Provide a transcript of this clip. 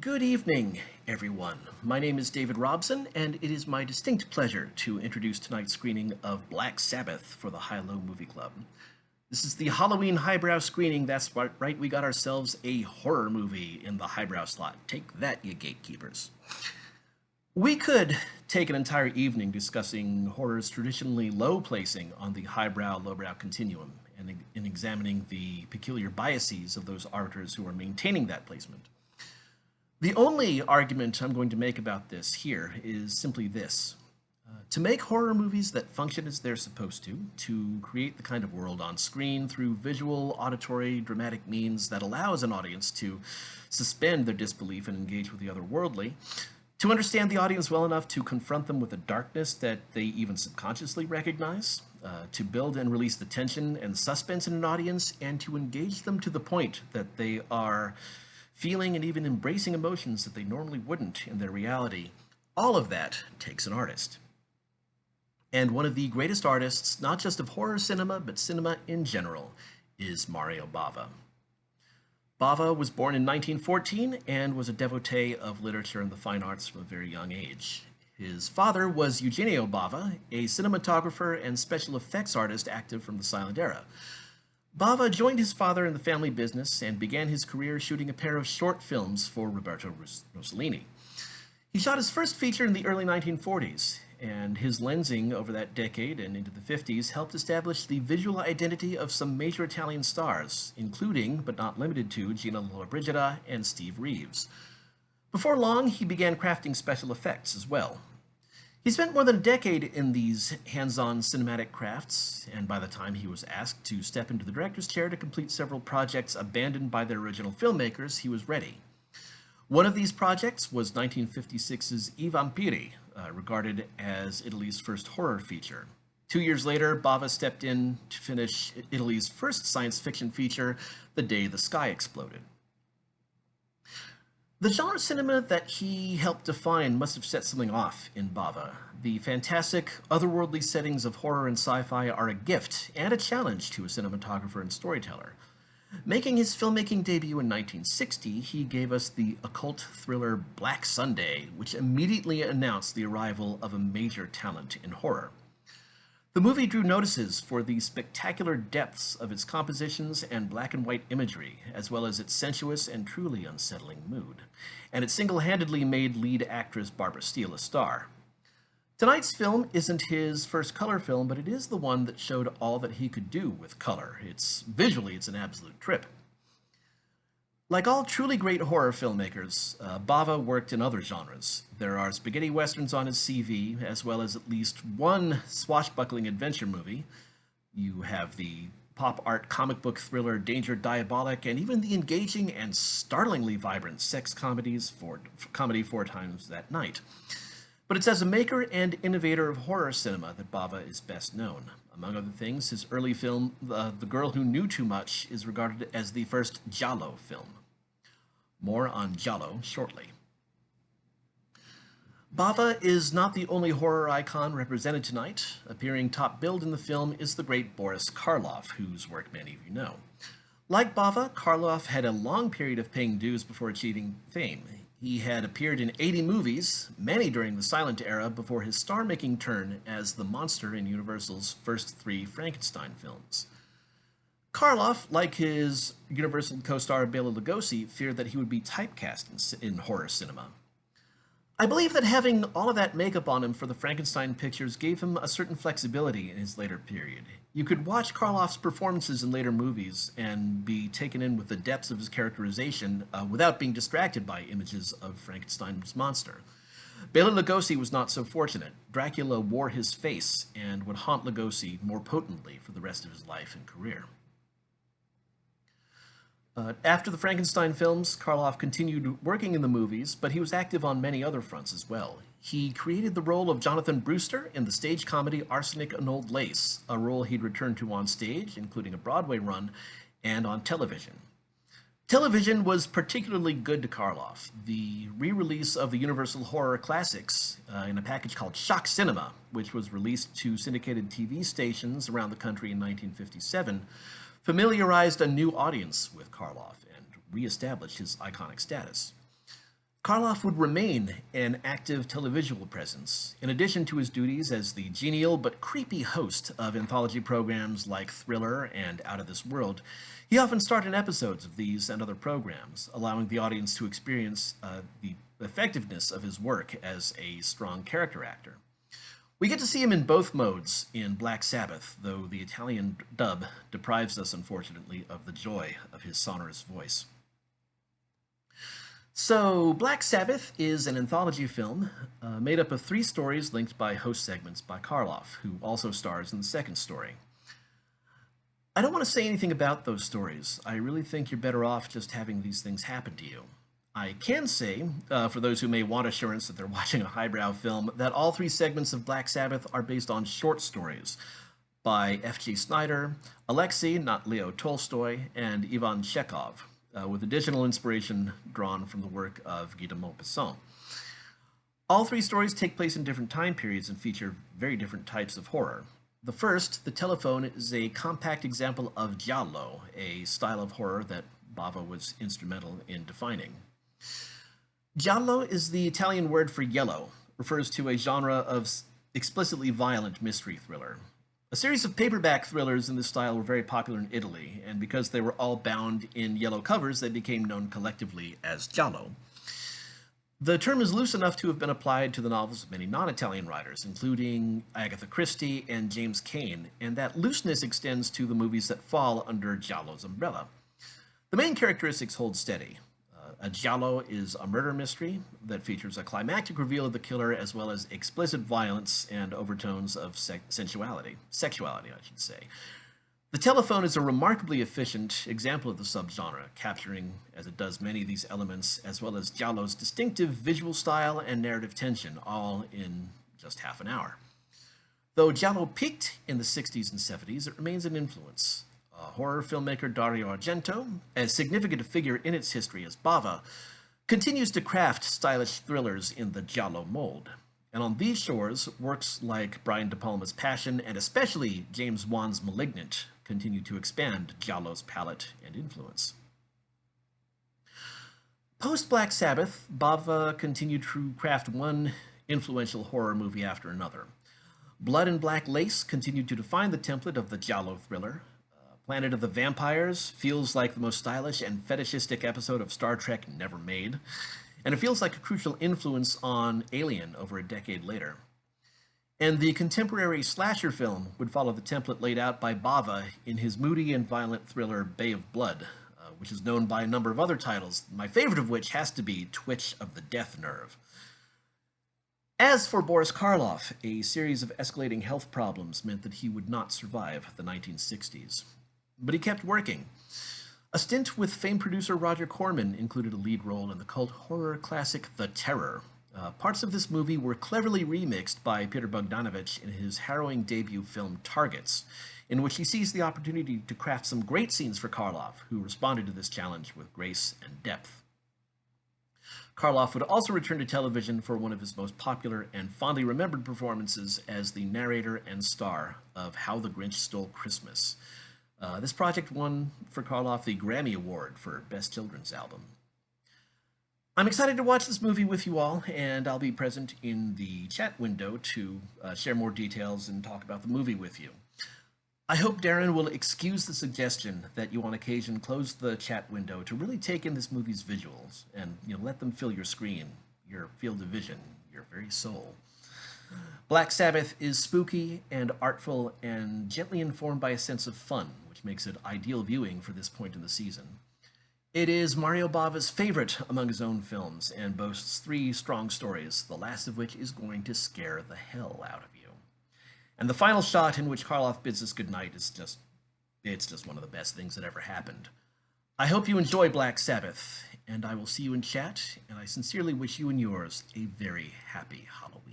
Good evening, everyone. My name is David Robson, and it is my distinct pleasure to introduce tonight's screening of Black Sabbath for the High-Low Movie Club. This is the Halloween highbrow screening. That's right, we got ourselves a horror movie in the highbrow slot. Take that, you gatekeepers. We could take an entire evening discussing horror's traditionally low placing on the highbrow-lowbrow continuum and in examining the peculiar biases of those arbiters who are maintaining that placement. The only argument I'm going to make about this here is simply this. To make horror movies that function as they're supposed to create the kind of world on screen through visual, auditory, dramatic means that allows an audience to suspend their disbelief and engage with the otherworldly, to understand the audience well enough to confront them with a darkness that they even subconsciously recognize, to build and release the tension and suspense in an audience, and to engage them to the point that they are feeling and even embracing emotions that they normally wouldn't in their reality. All of that takes an artist. And one of the greatest artists, not just of horror cinema, but cinema in general, is Mario Bava. Bava was born in 1914 and was a devotee of literature and the fine arts from a very young age. His father was Eugenio Bava, a cinematographer and special effects artist active from the silent era. Bava joined his father in the family business and began his career shooting a pair of short films for Roberto Rossellini. He shot his first feature in the early 1940s, and his lensing over that decade and into the 50s helped establish the visual identity of some major Italian stars, including, but not limited to, Gina Lollobrigida and Steve Reeves. Before long, he began crafting special effects as well. He spent more than a decade in these hands-on cinematic crafts, and by the time he was asked to step into the director's chair to complete several projects abandoned by their original filmmakers, he was ready. One of these projects was 1956's I Vampiri, regarded as Italy's first horror feature. 2 years later, Bava stepped in to finish Italy's first science fiction feature, The Day the Sky Exploded. The genre cinema that he helped define must have set something off in Bava. The fantastic, otherworldly settings of horror and sci-fi are a gift and a challenge to a cinematographer and storyteller. Making his filmmaking debut in 1960, he gave us the occult thriller Black Sunday, which immediately announced the arrival of a major talent in horror. The movie drew notices for the spectacular depths of its compositions and black and white imagery, as well as its sensuous and truly unsettling mood, and it single-handedly made lead actress Barbara Steele a star. Tonight's film isn't his first color film, but it is the one that showed all that he could do with color. Visually, it's an absolute trip. Like all truly great horror filmmakers, Bava worked in other genres. There are spaghetti westerns on his CV, as well as at least one swashbuckling adventure movie. You have the pop art comic book thriller Danger Diabolic, and even the engaging and startlingly vibrant sex comedy Four Times That Night. But it's as a maker and innovator of horror cinema that Bava is best known. Among other things, his early film, The Girl Who Knew Too Much, is regarded as the first giallo film. More on giallo shortly. Bava is not the only horror icon represented tonight. Appearing top billed in the film is the great Boris Karloff, whose work many of you know. Like Bava, Karloff had a long period of paying dues before achieving fame. He had appeared in 80 movies, many during the silent era, before his star-making turn as the monster in Universal's first 3 Frankenstein films. Karloff, like his Universal co-star Bela Lugosi, feared that he would be typecast in horror cinema. I believe that having all of that makeup on him for the Frankenstein pictures gave him a certain flexibility in his later period. You could watch Karloff's performances in later movies and be taken in with the depths of his characterization without being distracted by images of Frankenstein's monster. Bela Lugosi was not so fortunate. Dracula wore his face and would haunt Lugosi more potently for the rest of his life and career. After the Frankenstein films, Karloff continued working in the movies, but he was active on many other fronts as well. He created the role of Jonathan Brewster in the stage comedy Arsenic and Old Lace, a role he'd returned to on stage, including a Broadway run, and on television. Television was particularly good to Karloff. The re-release of the Universal horror classics in a package called Shock Cinema, which was released to syndicated TV stations around the country in 1957, familiarized a new audience with Karloff and re-established his iconic status. Karloff would remain an active televisual presence. In addition to his duties as the genial but creepy host of anthology programs like Thriller and Out of This World, he often starred in episodes of these and other programs, allowing the audience to experience the effectiveness of his work as a strong character actor. We get to see him in both modes in Black Sabbath, though the Italian dub deprives us, unfortunately, of the joy of his sonorous voice. So, Black Sabbath is an anthology film made up of 3 stories linked by host segments by Karloff, who also stars in the second story. I don't want to say anything about those stories. I really think you're better off just having these things happen to you. I can say, for those who may want assurance that they're watching a highbrow film, that all 3 segments of Black Sabbath are based on short stories by F.G. Snyder, Alexei, not Leo Tolstoy, and Ivan Chekhov, with additional inspiration drawn from the work of Guy de Maupassant. All 3 stories take place in different time periods and feature very different types of horror. The first, The Telephone, is a compact example of giallo, a style of horror that Bava was instrumental in defining. Giallo is the Italian word for yellow, refers to a genre of explicitly violent mystery thriller. A series of paperback thrillers in this style were very popular in Italy, and because they were all bound in yellow covers, they became known collectively as giallo. The term is loose enough to have been applied to the novels of many non-Italian writers, including Agatha Christie and James Cain, and that looseness extends to the movies that fall under giallo's umbrella. The main characteristics hold steady. A giallo is a murder mystery that features a climactic reveal of the killer as well as explicit violence and overtones of sexuality, I should say. The Telephone is a remarkably efficient example of the subgenre, capturing, as it does, many of these elements, as well as giallo's distinctive visual style and narrative tension, all in just half an hour. Though giallo peaked in the 60s and 70s, it remains an influence. Horror filmmaker Dario Argento, as significant a figure in its history as Bava, continues to craft stylish thrillers in the giallo mold. And on these shores, works like Brian De Palma's Passion and especially James Wan's Malignant continue to expand giallo's palette and influence. Post-Black Sabbath, Bava continued to craft one influential horror movie after another. Blood and Black Lace continued to define the template of the giallo thriller. Planet of the Vampires feels like the most stylish and fetishistic episode of Star Trek never made, and it feels like a crucial influence on Alien over a decade later. And the contemporary slasher film would follow the template laid out by Bava in his moody and violent thriller Bay of Blood, which is known by a number of other titles, my favorite of which has to be Twitch of the Death Nerve. As for Boris Karloff, a series of escalating health problems meant that he would not survive the 1960s. But he kept working. A stint with famed producer Roger Corman included a lead role in the cult horror classic The Terror. Parts of this movie were cleverly remixed by Peter Bogdanovich in his harrowing debut film Targets, in which he seized the opportunity to craft some great scenes for Karloff, who responded to this challenge with grace and depth. Karloff would also return to television for one of his most popular and fondly remembered performances as the narrator and star of How the Grinch Stole Christmas. This project won for Karloff the Grammy Award for Best Children's Album. I'm excited to watch this movie with you all, and I'll be present in the chat window to share more details and talk about the movie with you. I hope Darren will excuse the suggestion that you on occasion close the chat window to really take in this movie's visuals and let them fill your screen, your field of vision, your very soul. Black Sabbath is spooky and artful and gently informed by a sense of fun, which makes it ideal viewing for this point in the season. It is Mario Bava's favorite among his own films and boasts 3 strong stories, the last of which is going to scare the hell out of you. And the final shot in which Karloff bids us goodnight is just one of the best things that ever happened. I hope you enjoy Black Sabbath, and I will see you in chat, and I sincerely wish you and yours a very happy Halloween.